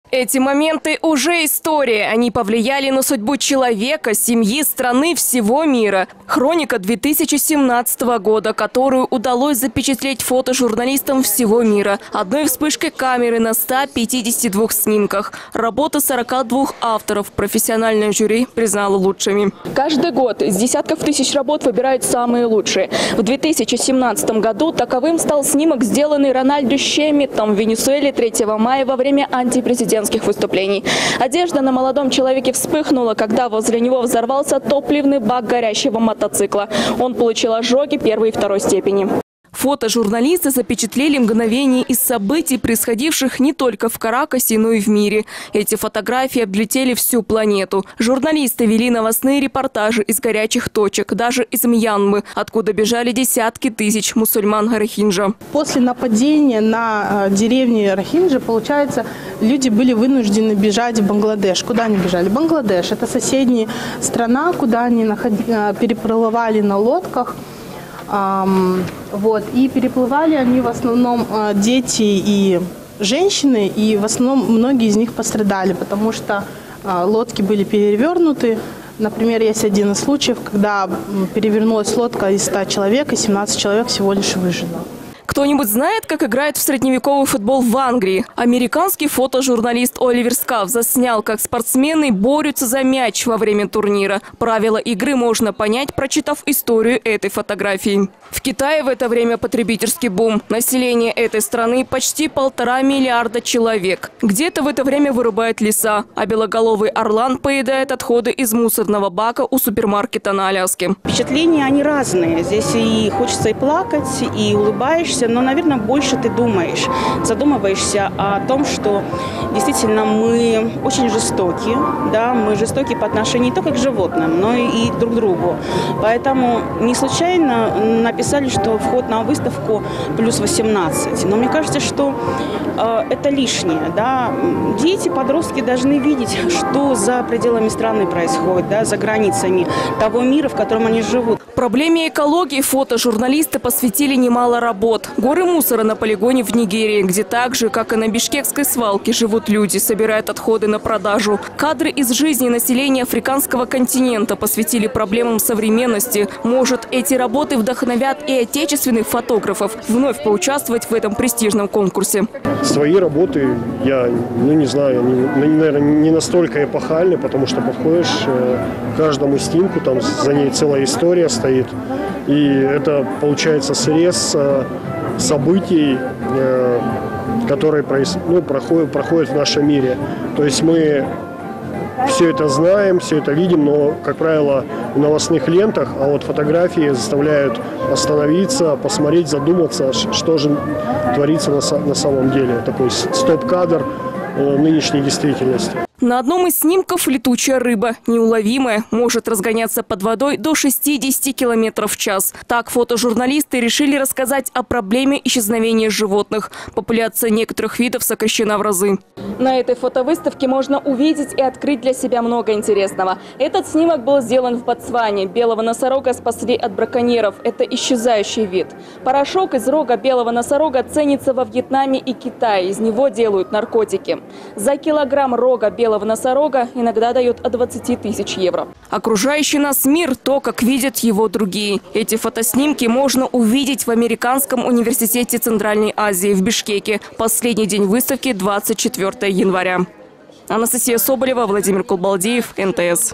Эти моменты уже история. Они повлияли на судьбу человека, семьи, страны, всего мира. Хроника 2017 года, которую удалось запечатлеть фотожурналистам всего мира. Одной вспышкой камеры на 152 снимках. Работа 42 авторов. Профессиональное жюри признало лучшими. Каждый год из десятков тысяч работ выбирают самые лучшие. В 2017 году таковым стал снимок, сделанный Рональду Шеммитом в Венесуэле 3 мая во время антипрезидентских выступлений. Одежда на молодом человеке вспыхнула, когда возле него взорвался топливный бак горящего мотоцикла. Он получил ожоги первой и второй степени. Фотожурналисты запечатлели мгновения из событий, происходивших не только в Каракасе, но и в мире. Эти фотографии облетели всю планету. Журналисты вели новостные репортажи из горячих точек, даже из Мьянмы, откуда бежали десятки тысяч мусульман Рохинджа. После нападения на деревни Рохинджа, получается, люди были вынуждены бежать в Бангладеш. Куда они бежали? Бангладеш – это соседняя страна, куда они переплывали на лодках. И переплывали они в основном дети и женщины, и в основном многие из них пострадали, потому что лодки были перевернуты. Например, есть один из случаев, когда перевернулась лодка из 100 человек, и 17 человек всего лишь выжило. Кто-нибудь знает, как играют в средневековый футбол в Англии? Американский фотожурналист Оливер Скаф заснял, как спортсмены борются за мяч во время турнира. Правила игры можно понять, прочитав историю этой фотографии. В Китае в это время потребительский бум. Население этой страны почти 1,5 миллиарда человек. Где-то в это время вырубают леса, а белоголовый орлан поедает отходы из мусорного бака у супермаркета на Аляске. Впечатления, они разные. Здесь и хочется и плакать, и улыбаешься, но, наверное, больше ты думаешь, задумываешься о том, что действительно мы очень жестоки, да, мы жестоки по отношению не только к животным, но и друг к другу. Поэтому не случайно написали, что вход на выставку плюс 18. Но мне кажется, что это лишнее. Да? Дети, подростки должны видеть, что за пределами страны происходит, да, за границами того мира, в котором они живут. Проблеме экологии фотожурналисты посвятили немало работ. Горы мусора на полигоне в Нигерии, где так же, как и на бишкекской свалке, живут люди, собирают отходы на продажу. Кадры из жизни населения африканского континента посвятили проблемам современности. Может, эти работы вдохновят и отечественных фотографов вновь поучаствовать в этом престижном конкурсе. Свои работы, я не знаю, они, наверное, не настолько эпохальны, потому что подходишь к каждому снимку, там за ней целая история стоит. И это получается срез событий, которые проходят в нашем мире. То есть мы все это знаем, все это видим, но, как правило, в новостных лентах, а вот фотографии заставляют остановиться, посмотреть, задуматься, что же творится на самом деле. Такой стоп-кадр нынешней действительности. На одном из снимков летучая рыба, неуловимая, может разгоняться под водой до 60 км в час. Так фотожурналисты решили рассказать о проблеме исчезновения животных. Популяция некоторых видов сокращена в разы. На этой фотовыставке можно увидеть и открыть для себя много интересного. Этот снимок был сделан в Ботсване. Белого носорога спасли от браконьеров. Это исчезающий вид. Порошок из рога белого носорога ценится во Вьетнаме и Китае. Из него делают наркотики. За килограмм рога белого носорога иногда дают от 20 тысяч евро. Окружающий нас мир – то, как видят его другие. Эти фотоснимки можно увидеть в Американском университете Центральной Азии в Бишкеке. Последний день выставки – 24 января. Анастасия Соболева, Владимир Кулбалдиев, НТС.